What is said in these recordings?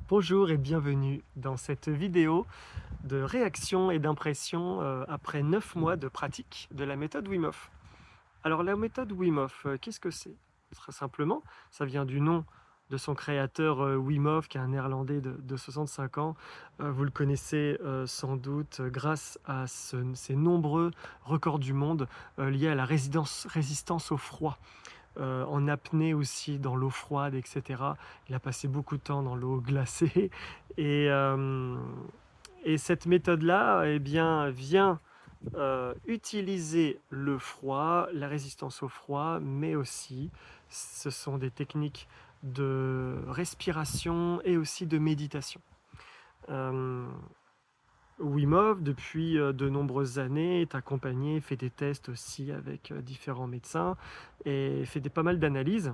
Bonjour et bienvenue dans cette vidéo de réaction et d'impression après 9 mois de pratique de la méthode Wim Hof. Alors la méthode Wim Hof, qu'est-ce que c'est? Très simplement, ça vient du nom de son créateur Wim Hof, qui est un néerlandais de 65 ans. Vous le connaissez sans doute grâce à ses nombreux records du monde liés à la résistance au froid. En apnée aussi, dans l'eau froide et cetera. Il a passé beaucoup de temps dans l'eau glacée et hem et cette méthode-là, eh bien, vient, utiliser le froid, la résistance au froid, mais aussi ce sont des techniques de respiration et aussi de méditation. Hem Wim Hof, depuis, de nombreuses années, est accompagné, fait des tests aussi avec, différents médecins et fait pas mal d'analyses.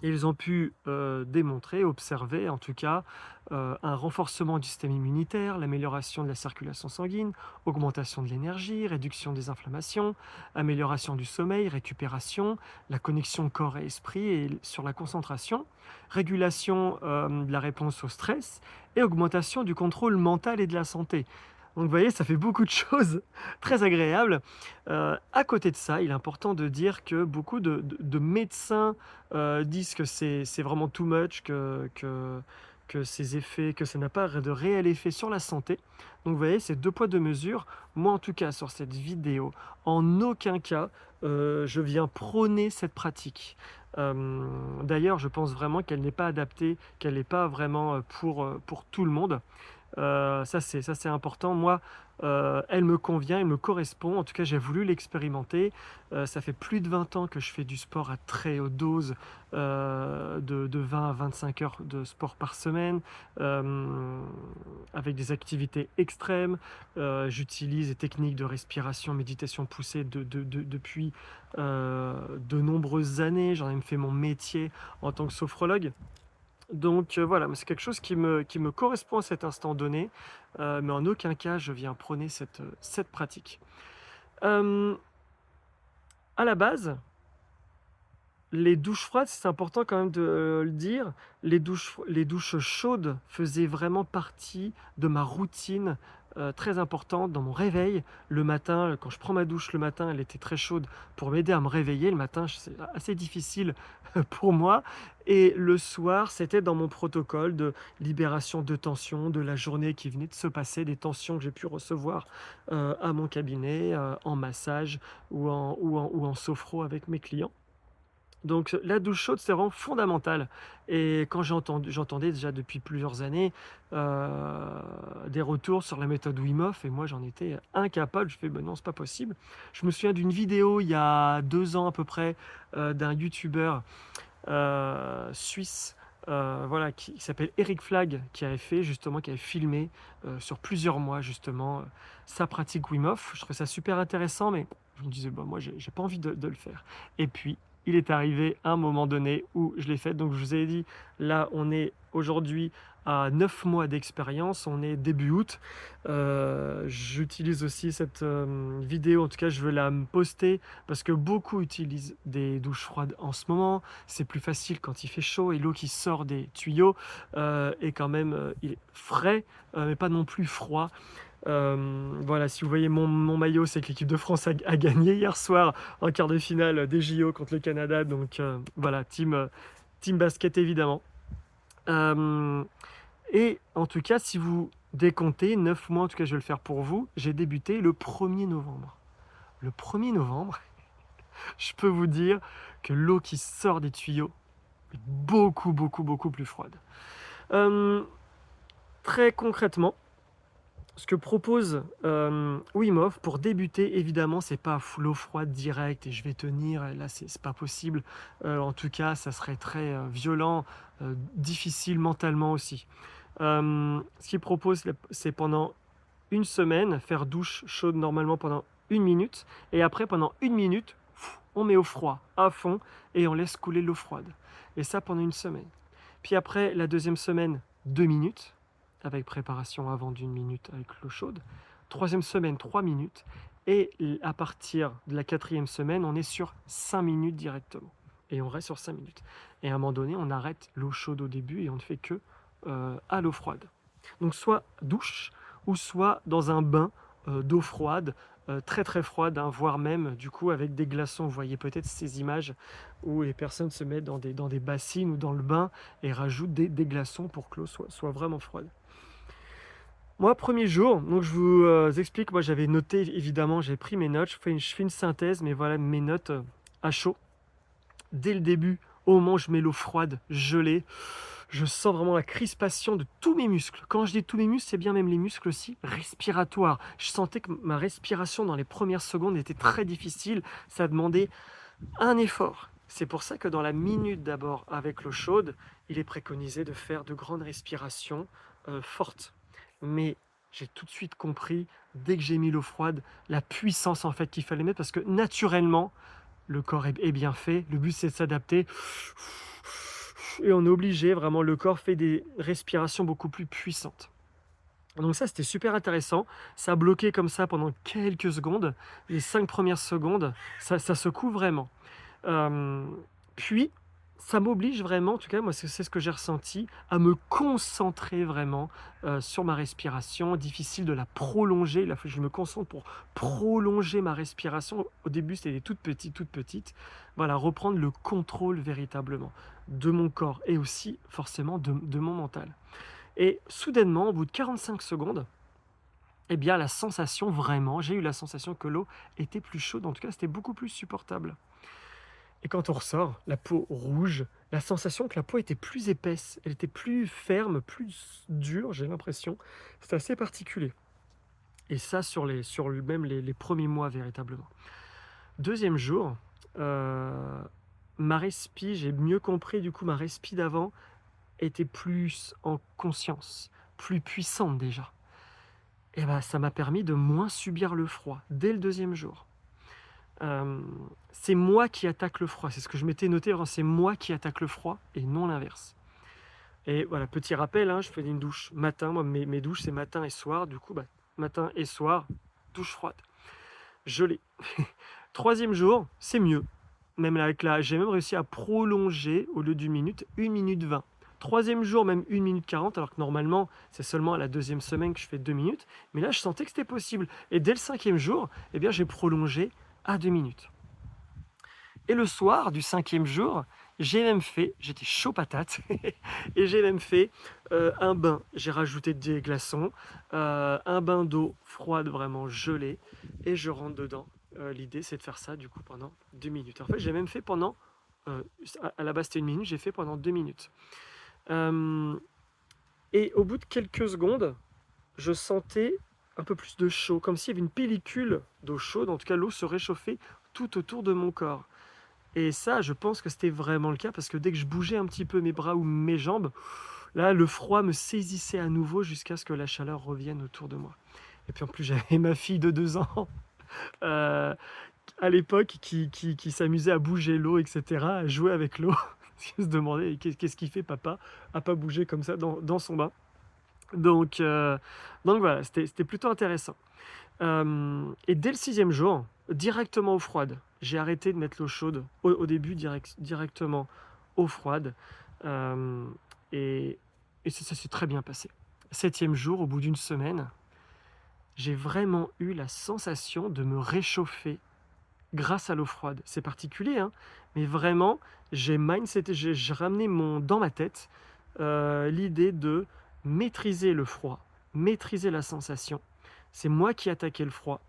Et ils ont pu, démontrer, observer en tout cas, un renforcement du système immunitaire, l'amélioration de la circulation sanguine, augmentation de l'énergie, réduction des inflammations, amélioration du sommeil, récupération, la connexion corps et esprit et sur la concentration, régulation, de la réponse au stress et augmentation du contrôle mental et de la santé. Donc vous voyez, ça fait beaucoup de choses très agréables. À côté de ça, il est important de dire que beaucoup de médecins disent que c'est vraiment too much, que ces effets, que ça n'a pas de réel effet sur la santé. Donc vous voyez, c'est 2 poids 2 mesures. Moi, en tout cas, sur cette vidéo, en aucun cas, je viens prôner cette pratique. D'ailleurs, je pense vraiment qu'elle n'est pas adaptée, qu'elle n'est pas vraiment, pour tout le monde. Ça c'est important. Moi, elle me convient, elle me correspond. En tout cas, j'ai voulu l'expérimenter. Ça fait plus de 20 ans que je fais du sport à très haute dose, de 20 à 25 heures de sport par semaine, hem, avec des activités extrêmes. J'utilise des techniques de respiration, méditation poussée depuis, de nombreuses années. J'en ai même fait mon métier en tant que sophrologue. Donc voilà, mais c'est quelque chose qui me correspond à cet instant donné, mais en aucun cas je viens prôner cette pratique. Hem, à la base, les douches froides, c'est important quand même de, le dire, les douches chaudes faisaient vraiment partie de ma routine, très importante dans mon réveil. Le matin, quand je prends ma douche le matin, elle était très chaude pour m'aider à me réveiller. Le matin, c'est assez difficile pour moi et le soir, c'était dans mon protocole de libération de tension de la journée qui venait de se passer, des tensions que j'ai pu recevoir, à mon cabinet, en massage ou en sophro avec mes clients. Donc la douche chaude, c'est vraiment fondamental et quand j'entendais déjà depuis plusieurs années, des retours sur la méthode Wim Hof et moi j'en étais incapable. Je fais: «Bah non, c'est pas possible». Je me souviens d'une vidéo il y a 2 ans à peu près, d'un youtubeur, suisse, voilà qui s'appelle Eric Flagg, qui avait filmé, sur plusieurs mois justement, sa pratique Wim Hof. Je trouvais ça super intéressant mais je me disais: «Bah moi j'ai pas envie de le faire» et puis il est arrivé un moment donné où je l'ai fait. Donc je vous ai dit, là, on est aujourd'hui à 9 mois d'expérience, on est début août. J'utilise aussi cette, vidéo, en tout cas, je veux la poster parce que beaucoup utilisent des douches froides en ce moment. C'est plus facile quand il fait chaud et l'eau qui sort des tuyaux, est quand même, il est frais, mais pas non plus froid. Voilà, si vous voyez mon maillot, c'est que l'équipe de France a gagné hier soir en quart de finale des JO contre le Canada, donc voilà, team basket évidemment. Hem et en tout cas, si vous décomptez 9 mois, en tout cas, je vais le faire pour vous, j'ai débuté le 1er novembre. Le 1er novembre, je peux vous dire que l'eau qui sort des tuyaux est beaucoup, beaucoup, beaucoup plus froide. Hem, très concrètement, ce que propose, Wim Hof pour débuter, évidemment, c'est pas l'eau froide directe et je vais tenir et là, c'est pas possible. En tout cas, ça serait très, violent, difficile mentalement aussi. Ce qu'il propose, c'est pendant une semaine, faire douche chaude normalement pendant 1 minute et après pendant 1 minute, on met au froid à fond et on laisse couler l'eau froide et ça pendant une semaine. Puis après la deuxième semaine, 2 minutes avec préparation avant d'1 minute avec l'eau chaude. Troisième semaine, 3 minutes et à partir de la quatrième semaine, on est sur 5 minutes directement et on reste sur 5 minutes et à un moment donné, on arrête l'eau chaude au début et on ne fait que à l'eau froide. Donc soit douche ou soit dans un bain d'eau froide, très très froide, hein, voire même du coup avec des glaçons. Vous voyez peut-être ces images où les personnes se mettent dans des bassines ou dans le bain et rajoutent des glaçons pour que l'eau soit vraiment froide. Moi, premier jour, donc je vous explique, moi j'avais noté évidemment, j'ai pris mes notes, je fais une synthèse, mais voilà mes notes à chaud. Dès le début, au moment où je mets l'eau froide, gelée, je sens vraiment la crispation de tous mes muscles. Quand je dis tous mes muscles, c'est bien même les muscles aussi respiratoires. Je sentais que ma respiration dans les premières secondes était très difficile. Ça demandait un effort. C'est pour ça que dans la minute d'abord avec l'eau chaude, il est préconisé de faire de grandes respirations fortes. Mais j'ai tout de suite compris, dès que j'ai mis l'eau froide, la puissance en fait qu'il fallait mettre parce que naturellement, le corps est bien fait. Le but, c'est de s'adapter. Et on est obligé, vraiment, le corps fait des respirations beaucoup plus puissantes. Donc ça, c'était super intéressant. Ça a bloqué comme ça pendant quelques secondes. Les 5 premières secondes, ça secoue vraiment. Euh, Puis, ça m'oblige vraiment, en tout cas, moi, c'est ce que j'ai ressenti, à me concentrer vraiment sur ma respiration. Difficile de la prolonger. Là, je me concentre pour prolonger ma respiration. Au début, c'était des toutes petites. Voilà, reprendre le contrôle véritablement de mon corps et aussi, forcément, de mon mental. Et soudainement, au bout de 45 secondes, eh bien, la sensation, vraiment, j'ai eu la sensation que l'eau était plus chaude. En tout cas, c'était beaucoup plus supportable. Et quand on ressort, la peau rouge, la sensation que la peau était plus épaisse, elle était plus ferme, plus dure, j'ai l'impression. C'est assez particulier. Et ça même les premiers mois véritablement. Deuxième jour, ma respi, j'ai mieux compris du coup ma respi d'avant était plus en conscience, plus puissante déjà. Et ben ça m'a permis de moins subir le froid dès le deuxième jour. C'est moi qui attaque le froid. C'est ce que je m'étais noté, c'est moi qui attaque le froid et non l'inverse. Et voilà, petit rappel, hein, je fais une douche matin. Moi, mes douches, c'est matin et soir. Du coup, matin et soir, douche froide. Gelée. Troisième jour, c'est mieux. Même avec j'ai même réussi à prolonger, au lieu d'une minute, 1 minute 20. Troisième jour, même 1 minute 40, alors que normalement, c'est seulement à la deuxième semaine que je fais 2 minutes. Mais là, je sentais que c'était possible. Et dès le cinquième jour, eh bien, j'ai prolongé à 2 minutes. Et le soir du cinquième jour, j'étais chaud patate, et j'ai même fait un bain. J'ai rajouté des glaçons, un bain d'eau froide, vraiment gelée, et je rentre dedans. L'idée, c'est de faire ça du coup pendant 2 minutes. En fait, j'ai même fait pendant, à la base c'était 1 minute, j'ai fait pendant 2 minutes. Et au bout de quelques secondes, je sentais un peu plus de chaud, comme s'il y avait une pellicule d'eau chaude, en tout cas l'eau se réchauffait tout autour de mon corps. Et ça, je pense que c'était vraiment le cas parce que dès que je bougeais un petit peu mes bras ou mes jambes, là, le froid me saisissait à nouveau jusqu'à ce que la chaleur revienne autour de moi. Et puis en plus, j'avais ma fille de 2 ans euh, à l'époque qui s'amusait à bouger l'eau, etc., à jouer avec l'eau. Je se demandait qu'est-ce qu'il fait, papa, à pas bouger comme ça dans son bain. Donc voilà, c'était plutôt intéressant. Et dès le 6e jour, directement eau froide. J'ai arrêté de mettre l'eau chaude au début, directement eau froide. Euh, et ça s'est très bien passé. 7e jour, au bout d'une semaine, j'ai vraiment eu la sensation de me réchauffer grâce à l'eau froide. C'est particulier, hein, mais vraiment, j'ai ramené dans ma tête l'idée de maîtriser le froid, maîtriser la sensation. C'est moi qui attaquais le froid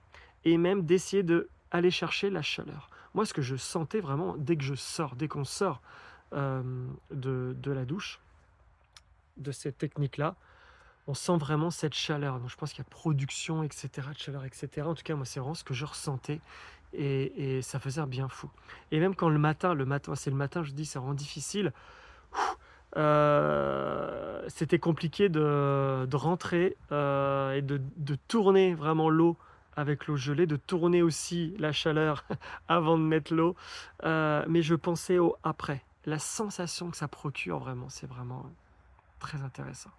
et même d'essayer d'aller chercher la chaleur. Moi, ce que je sentais vraiment dès qu'on sort de la douche, de cette technique-là, on sent vraiment cette chaleur. Donc, je pense qu'il y a production, etc., de chaleur, etc. En tout cas, moi, c'est vraiment ce que je ressentais et ça faisait un bien fou. Et même quand c'est le matin, je dis, ça rend difficile. C'était compliqué de rentrer et de tourner vraiment l'eau avec l'eau gelée, de tourner aussi la chaleur avant de mettre l'eau. Mais je pensais au après. La sensation que ça procure vraiment, c'est vraiment très intéressant.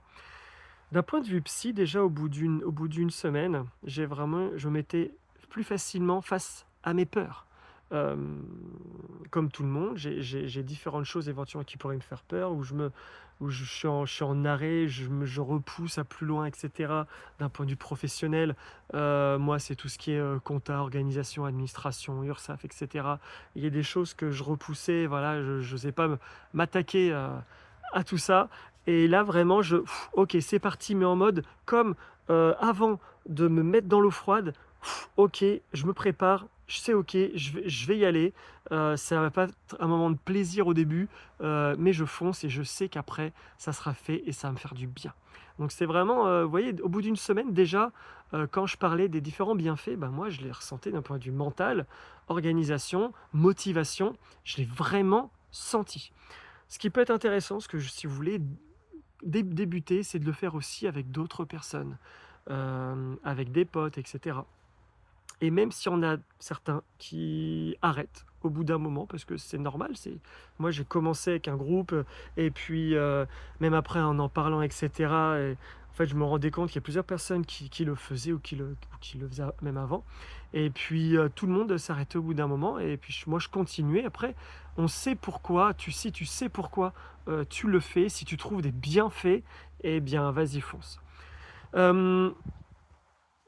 D'un point de vue psy, déjà au bout d'une semaine, je mettais plus facilement face à mes peurs. comme tout le monde, j'ai différentes choses éventuellement qui pourraient me faire peur, où je suis en arrêt, je repousse à plus loin, et cetera. D'un point de vue professionnel, moi, c'est tout ce qui est, compta, organisation, administration, URSSAF, et cetera. Il y a des choses que je repoussais, voilà, je n'osais pas m'attaquer, à tout ça. Et là, vraiment, OK, c'est parti, mais en mode comme, avant de me mettre dans l'eau froide, OK, je me prépare, je sais OK, je vais y aller. Ça va pas être un moment de plaisir au début, mais je fonce et je sais qu'après ça sera fait et ça va me faire du bien. Donc c'est vraiment, vous voyez, au bout d'une semaine déjà, quand je parlais des différents bienfaits, ben moi je les ressentais d'un point de vue mental, organisation, motivation, je l'ai vraiment senti. Ce qui peut être intéressant, si vous voulez débuter, c'est de le faire aussi avec d'autres personnes, avec des potes, et cetera. Et même si on a certains qui arrêtent au bout d'un moment, parce que c'est normal, moi j'ai commencé avec un groupe, et puis même après en parlant, etc. Et en fait, je me rendais compte qu'il y a plusieurs personnes qui le faisaient ou qui le faisaient même avant. Et puis tout le monde s'arrêtait au bout d'un moment, et puis moi je continuais. Après, on sait pourquoi, si tu sais pourquoi tu le fais, si tu trouves des bienfaits, eh bien vas-y fonce. Euh,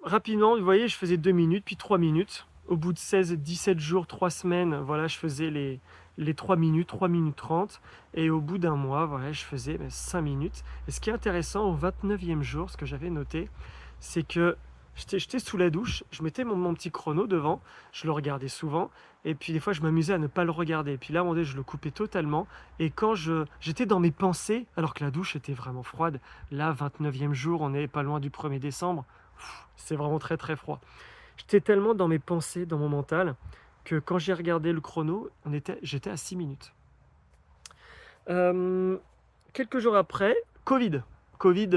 Rapidement, vous voyez, je faisais 2 minutes, puis 3 minutes. Au bout de 16-17 jours, 3 semaines, voilà, je faisais les 3 minutes, 3 minutes 30. Et au bout d'un mois, voilà, je faisais 5 minutes. Et ce qui est intéressant, au 29e jour, ce que j'avais noté, c'est que j'étais sous la douche, je mettais mon petit chrono devant, je le regardais souvent, et puis des fois, je m'amusais à ne pas le regarder. Et puis là, à un moment donné, je le coupais totalement. Et quand j'étais dans mes pensées, alors que la douche était vraiment froide, là, 29e jour, on n'est pas loin du 1er décembre, c'est vraiment très très froid. J'étais tellement dans mes pensées, dans mon mental, que quand j'ai regardé le chrono, j'étais à 6 minutes. Euh, Quelques jours après, Covid. Covid,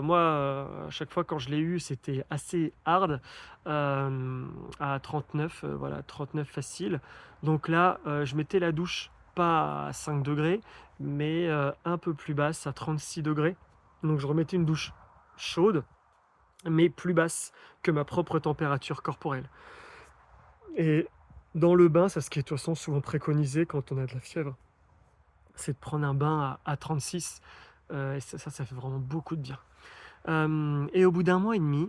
moi, à chaque fois quand je l'ai eu, c'était assez hard, euh, à 39, voilà, 39 facile. Donc là, je mettais la douche pas à 5 degrés, mais un peu plus basse, à 36 degrés. Donc je remettais une douche chaude, mais plus basse que ma propre température corporelle. Et dans le bain, c'est ce qui est de toute façon souvent préconisé quand on a de la fièvre, c'est de prendre un bain à 36, et ça fait vraiment beaucoup de bien. Et au bout d'un mois et demi,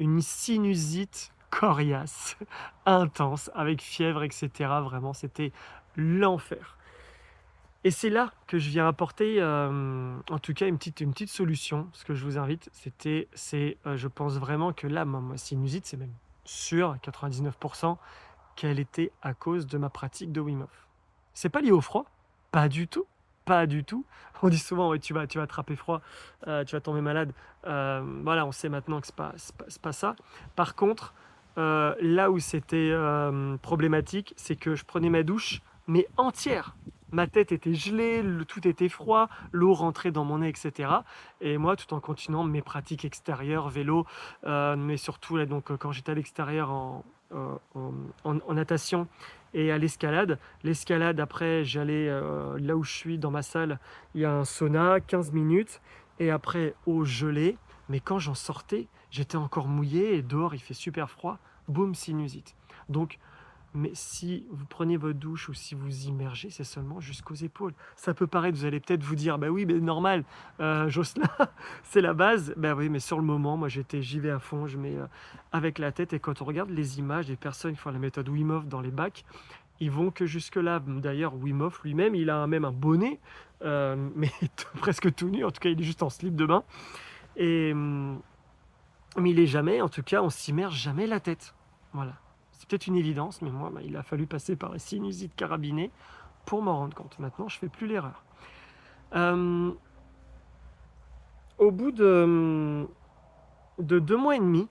une sinusite coriace, intense, avec fièvre, etc. Vraiment, c'était l'enfer. Et c'est là que je viens apporter, en tout cas, une petite solution. Ce que je vous invite, je pense vraiment que là, ma sinusite, c'est même sûr, à 99%, qu'elle était à cause de ma pratique de Wim Hof. C'est pas lié au froid, pas du tout, pas du tout. On dit souvent, ouais, tu vas attraper froid, tu vas tomber malade. Voilà, on sait maintenant que c'est pas ça. Par contre, là où c'était problématique, c'est que je prenais ma douche, mais entière. Ma tête était gelée, tout était froid, l'eau rentrait dans mon nez, etc. Et moi, tout en continuant mes pratiques extérieures, vélo, mais surtout là, donc, quand j'étais à l'extérieur en natation et à l'escalade. L'escalade, après, j'allais là où je suis, dans ma salle, il y a un sauna, 15 minutes, et après, eau gelée. Mais quand j'en sortais, j'étais encore mouillé, et dehors, il fait super froid. Boum, sinusite. Donc, mais si vous prenez votre douche ou si vous immergez, c'est seulement jusqu'aux épaules. Ça peut paraître, vous allez peut-être vous dire, bah oui, mais normal, Jocelyn, c'est la base. Bah oui, mais sur le moment, moi j'y vais à fond, je mets avec la tête. Et quand on regarde les images des personnes qui font la méthode Wim Hof dans les bacs, ils vont que jusque-là. D'ailleurs, Wim Hof lui-même, il a même un bonnet, mais presque tout nu, en tout cas, il est juste en slip de bain. Et, mais il est jamais, en tout cas, on s'immerge jamais la tête. Voilà. C'est peut-être une évidence, mais moi, il a fallu passer par les sinusites carabinées pour m'en rendre compte. Maintenant, je fais plus l'erreur. Euh, Au bout de 2 mois et demi,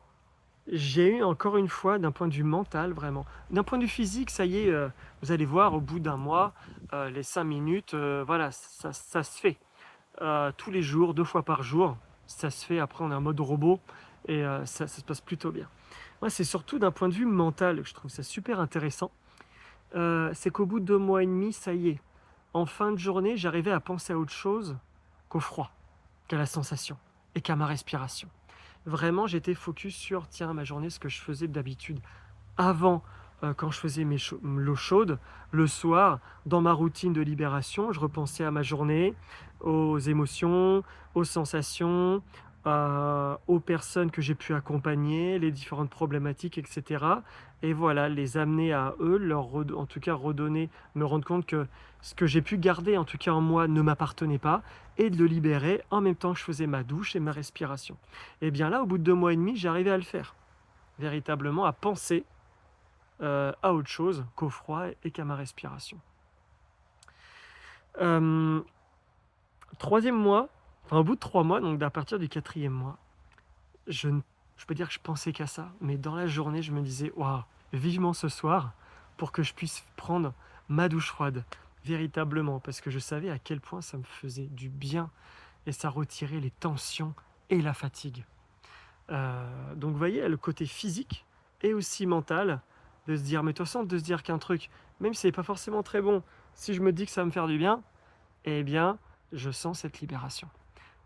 j'ai eu encore une fois, d'un point de vue mental, vraiment. D'un point de vue physique, ça y est, vous allez voir, au bout d'un mois, les 5 minutes, voilà, ça se fait. Tous les jours, 2 fois par jour, ça se fait. Après, on est en mode robot, et ça se passe plutôt bien. Moi, c'est surtout d'un point de vue mental que je trouve ça super intéressant. C'est qu'au bout de 2 mois et demi, ça y est. En fin de journée, j'arrivais à penser à autre chose qu'au froid, qu'à la sensation et qu'à ma respiration. Vraiment, j'étais focus sur, tiens, ma journée, ce que je faisais d'habitude avant quand je faisais l'eau chaude, le soir, dans ma routine de libération, je repensais à ma journée, aux émotions, aux sensations, aux personnes que j'ai pu accompagner, les différentes problématiques, etc. Et voilà, les amener à eux, en tout cas redonner, me rendre compte que ce que j'ai pu garder, en tout cas en moi, ne m'appartenait pas, et de le libérer en même temps que je faisais ma douche et ma respiration. Et bien là, au bout de 2 mois et demi, j'arrivais à le faire, véritablement à penser à autre chose qu'au froid et qu'à ma respiration. Euh, Troisième mois, enfin au bout de 3 mois, donc à partir du quatrième mois, je, je peux dire que je pensais qu'à ça, mais dans la journée, je me disais, waouh, vivement ce soir pour que je puisse prendre ma douche froide, véritablement, parce que je savais à quel point ça me faisait du bien et ça retirait les tensions et la fatigue. Donc vous voyez, le côté physique et aussi mental, de se dire, mais de toute façon, de se dire qu'un truc, même si c'est pas forcément très bon, si je me dis que ça va me faire du bien, eh bien, je sens cette libération.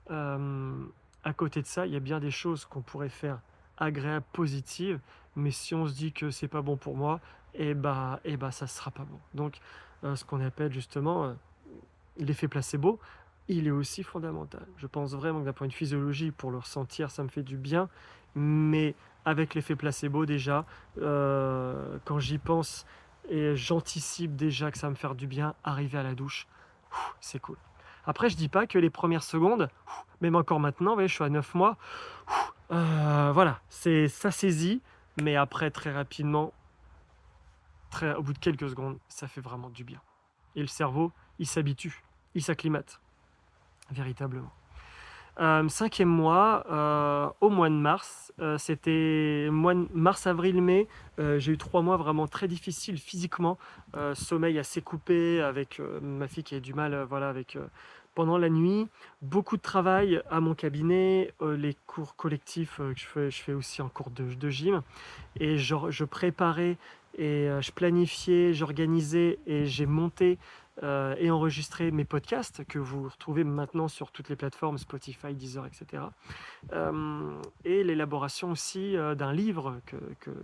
Euh, à côté de ça, il y a bien des choses qu'on pourrait faire agréables, positives, mais si on se dit que c'est pas bon pour moi, ça sera pas bon. Donc, ce qu'on appelle justement l'effet placebo, il est aussi fondamental. Je pense vraiment que d'un point de physiologie, pour le ressentir, ça me fait du bien, mais avec l'effet placebo déjà, quand j'y pense et j'anticipe déjà que ça va me faire du bien, arriver à la douche, c'est cool. Après, je dis pas que les premières secondes, même encore maintenant, je suis à 9 mois, voilà, ça saisit, mais après, très rapidement, au bout de quelques secondes, ça fait vraiment du bien. Et le cerveau, il s'habitue, il s'acclimate, véritablement. Cinquième mois, au mois de mars, c'était mars, avril, mai. J'ai eu 3 mois vraiment très difficiles physiquement. Sommeil assez coupé avec ma fille qui a du mal voilà, avec, pendant la nuit. Beaucoup de travail à mon cabinet, les cours collectifs que je fais aussi en cours de gym. Et je préparais et je planifiais, j'organisais et j'ai monté et enregistré mes podcasts que vous retrouvez maintenant sur toutes les plateformes Spotify, Deezer, etc. Et l'élaboration aussi d'un livre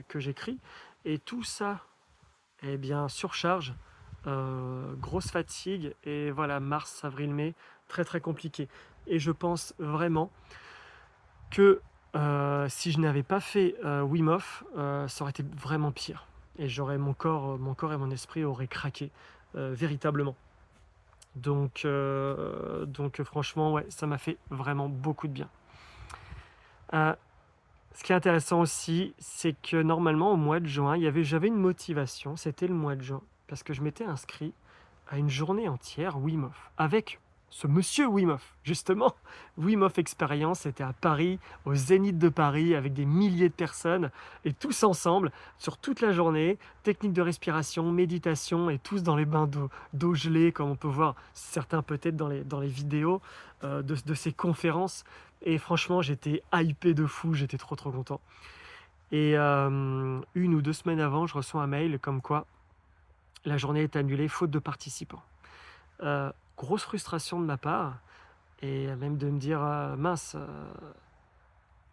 que j'écris. Et tout ça, eh bien, surcharge, grosse fatigue. Et voilà, mars, avril, mai, très très compliqué. Et je pense vraiment que si je n'avais pas fait Wim Hof, ça aurait été vraiment pire. Et mon corps et mon esprit auraient craqué véritablement. Donc franchement, ouais, ça m'a fait vraiment beaucoup de bien. Euh, Ce qui est intéressant aussi, c'est que normalement au mois de juin, j'avais une motivation, c'était le mois de juin, parce que je m'étais inscrit à une journée entière Wim Hof, avec ce monsieur Wim Hof, justement. Wim Hof Experience, c'était à Paris, au Zénith de Paris, avec des milliers de personnes, et tous ensemble, sur toute la journée, technique de respiration, méditation, et tous dans les bains d'eau gelée, comme on peut voir certains peut-être dans les vidéos de ces conférences. Et franchement, j'étais hypé de fou, j'étais trop trop content. Et 1 ou 2 semaines avant, je reçois un mail comme quoi la journée est annulée faute de participants. Grosse frustration de ma part, et même de me dire mince,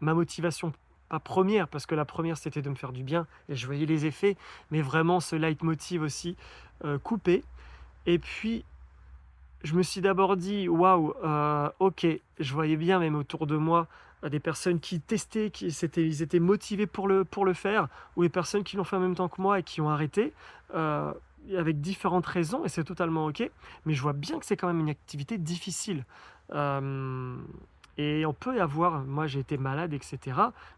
ma motivation, pas première, parce que la première c'était de me faire du bien, et je voyais les effets, mais vraiment ce leitmotiv aussi coupé. Et puis je me suis d'abord dit, waouh, ok, je voyais bien même autour de moi des personnes qui testaient, ils étaient motivés pour le faire, ou des personnes qui l'ont fait en même temps que moi et qui ont arrêté, euh, avec différentes raisons, et c'est totalement ok, mais je vois bien que c'est quand même une activité difficile. Euh, et on peut y avoir, moi j'ai été malade, etc.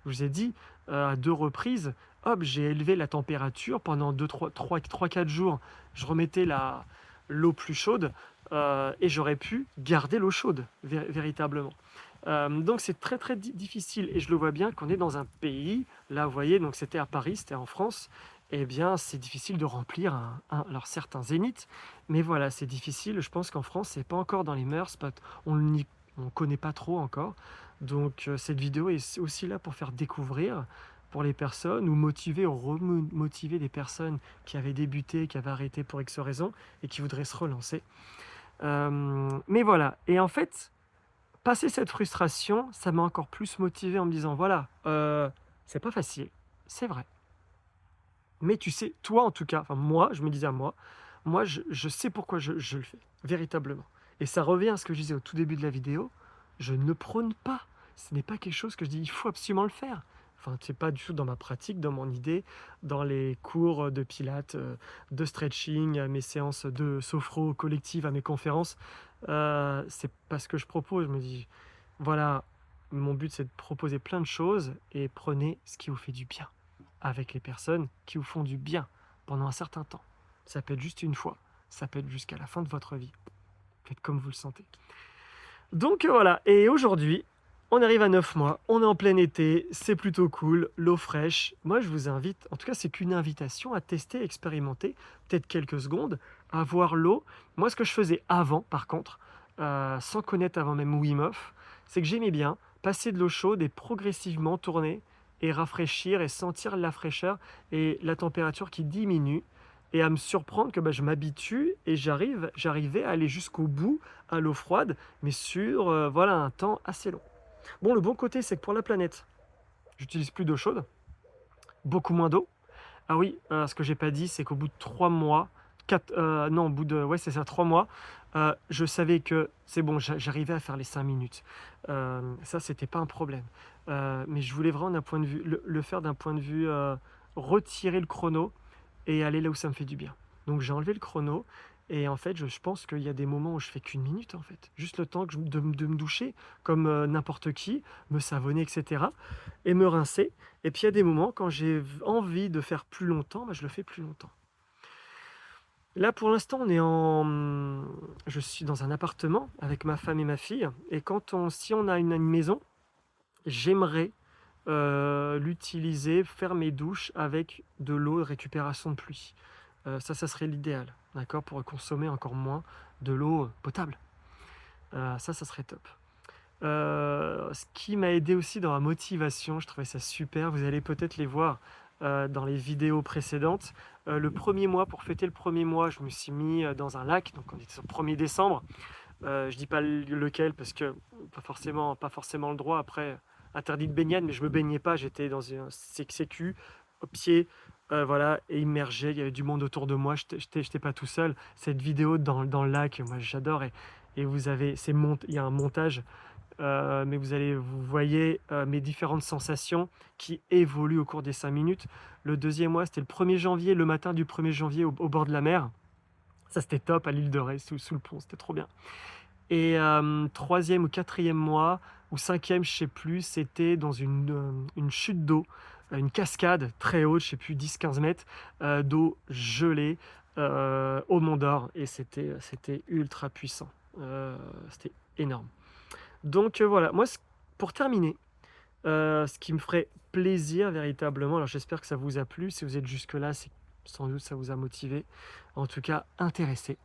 Je vous ai dit, à 2 reprises, hop, j'ai élevé la température pendant 4 jours, je remettais l'eau plus chaude, et j'aurais pu garder l'eau chaude, véritablement. Donc c'est très très difficile, et je le vois bien qu'on est dans un pays, là vous voyez, donc c'était à Paris, c'était en France, et bien c'est difficile de remplir alors certes un zénith, mais voilà, c'est difficile, je pense qu'en France c'est pas encore dans les mœurs, on ne connaît pas trop encore, donc cette vidéo est aussi là pour faire découvrir pour les personnes, ou motiver ou remotiver des personnes qui avaient débuté, qui avaient arrêté pour X raisons, et qui voudraient se relancer. Mais voilà, et en fait, passer cette frustration, ça m'a encore plus motivé en me disant, voilà, c'est pas facile, c'est vrai. Mais tu sais, toi en tout cas, enfin moi, je me disais à moi je sais pourquoi je le fais, véritablement. Et ça revient à ce que je disais au tout début de la vidéo, je ne prône pas. Ce n'est pas quelque chose que je dis, il faut absolument le faire. Enfin, c'est pas du tout dans ma pratique, dans mon idée, dans les cours de pilates, de stretching, à mes séances de sophro collective, à mes conférences. C'est pas ce que je propose. Je me dis, voilà, mon but c'est de proposer plein de choses et prenez ce qui vous fait du bien avec les personnes qui vous font du bien pendant un certain temps. Ça peut être juste une fois, ça peut être jusqu'à la fin de votre vie. Faites comme vous le sentez. Donc voilà, et aujourd'hui, on arrive à 9 mois, on est en plein été, c'est plutôt cool, l'eau fraîche. Moi, je vous invite, en tout cas, c'est qu'une invitation à tester, expérimenter, peut-être quelques secondes, à voir l'eau. Moi, ce que je faisais avant, par contre, sans connaître avant même Wim Hof, c'est que j'aimais bien passer de l'eau chaude et progressivement tourner et rafraîchir et sentir la fraîcheur et la température qui diminue et à me surprendre que je m'habitue et j'arrivais à aller jusqu'au bout à l'eau froide, mais sur voilà, un temps assez long. Bon, le bon côté, c'est que pour la planète, j'utilise plus d'eau chaude, beaucoup moins d'eau. Ah oui, ce que j'ai pas dit, c'est qu'au bout de 3 mois, 4, non, au bout de, ouais, c'est ça, 3 mois, je savais que c'est bon, j'arrivais à faire les 5 minutes. Ça, c'était pas un problème. Mais je voulais vraiment d'un point de vue, le faire d'un point de vue, retirer le chrono et aller là où ça me fait du bien. Donc j'ai enlevé le chrono et en fait, je pense qu'il y a des moments où je fais qu'une minute en fait. Juste le temps de me doucher comme n'importe qui, me savonner, etc. et me rincer. Et puis il y a des moments quand j'ai envie de faire plus longtemps, je le fais plus longtemps. Là pour l'instant, je suis dans un appartement avec ma femme et ma fille. Et si on a une maison, j'aimerais l'utiliser, faire mes douches avec de l'eau de récupération de pluie. Ça serait l'idéal, d'accord, pour consommer encore moins de l'eau potable. Ça serait top. Ce qui m'a aidé aussi dans la motivation, je trouvais ça super, vous allez peut-être les voir dans les vidéos précédentes. Le premier mois, pour fêter le premier mois, je me suis mis dans un lac, donc on était au 1er décembre. Je dis pas lequel parce que pas forcément le droit. Après, interdit de baignade, mais je me baignais pas. J'étais dans un sécu, au pied, voilà, et immergé. Il y avait du monde autour de moi. J'étais pas tout seul. Cette vidéo dans le lac, moi j'adore. Et vous avez, il y a un montage, mais vous voyez mes différentes sensations qui évoluent au cours des 5 minutes. Le deuxième mois, c'était le 1er janvier, le matin du 1er janvier au bord de la mer. Ça, c'était top à l'île de Ré, sous le pont, c'était trop bien. Et troisième ou quatrième mois, ou cinquième, je sais plus, c'était dans une chute d'eau, une cascade très haute, je sais plus, 10-15 mètres, d'eau gelée au Mont d'Or. Et c'était ultra puissant. C'était énorme. Donc voilà, moi, pour terminer, ce qui me ferait plaisir véritablement, alors j'espère que ça vous a plu, si vous êtes jusque-là, c'est sans doute ça vous a motivé, en tout cas intéressé.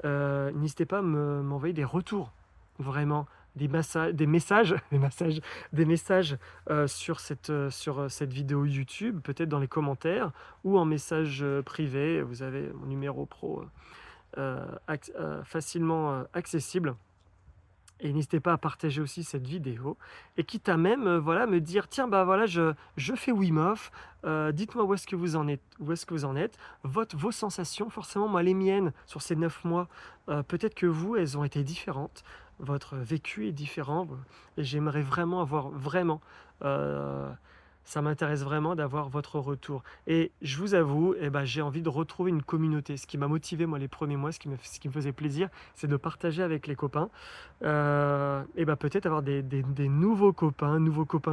N'hésitez pas à m'envoyer des retours, vraiment, des messages, des messages sur cette vidéo YouTube, peut-être dans les commentaires ou en message privé. Vous avez mon numéro pro facilement accessible. Et n'hésitez pas à partager aussi cette vidéo. Et quitte à même voilà, me dire, tiens, voilà, je fais Wim Hof, dites-moi où est-ce que vous en êtes, vos sensations, forcément, moi, les miennes, sur ces 9 mois, peut-être que vous, elles ont été différentes, votre vécu est différent, et j'aimerais vraiment avoir, ça m'intéresse vraiment d'avoir votre retour. Et je vous avoue, j'ai envie de retrouver une communauté. Ce qui m'a motivé, moi, les premiers mois, ce qui me faisait plaisir, c'est de partager avec les copains. Peut-être avoir des nouveaux copains,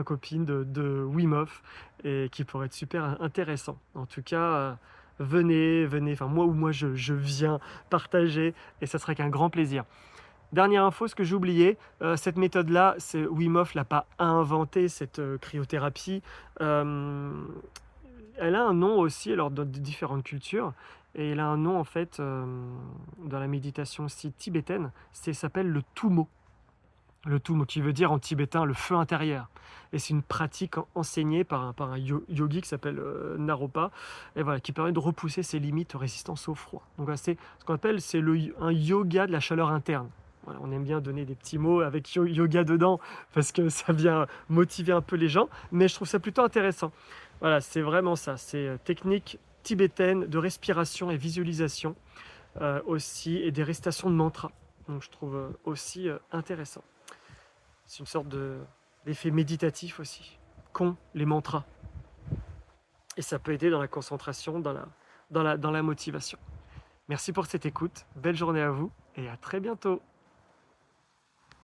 copines de Wim Hof, et qui pourraient être super intéressants. En tout cas, venez, enfin moi je viens partager, et ça serait qu'un grand plaisir. Dernière info, ce que j'ai oublié, cette méthode-là, Wim Hof l'a pas inventée, cette cryothérapie. Elle a un nom aussi, alors dans différentes cultures, et elle a un nom en fait dans la méditation aussi tibétaine, ça s'appelle le Tumo. Le Tumo qui veut dire en tibétain le feu intérieur. Et c'est une pratique enseignée par un yogi qui s'appelle Naropa, et voilà, qui permet de repousser ses limites de résistance au froid. Donc voilà, c'est ce qu'on appelle un yoga de la chaleur interne. Voilà, on aime bien donner des petits mots avec yoga dedans parce que ça vient motiver un peu les gens, mais je trouve ça plutôt intéressant. Voilà, c'est vraiment ça, c'est technique tibétaine de respiration et visualisation aussi, et des récitations de mantras. Donc je trouve aussi intéressant. C'est une sorte d'effet méditatif aussi, qu'ont les mantras. Et ça peut aider dans la concentration, dans la motivation. Merci pour cette écoute, belle journée à vous et à très bientôt.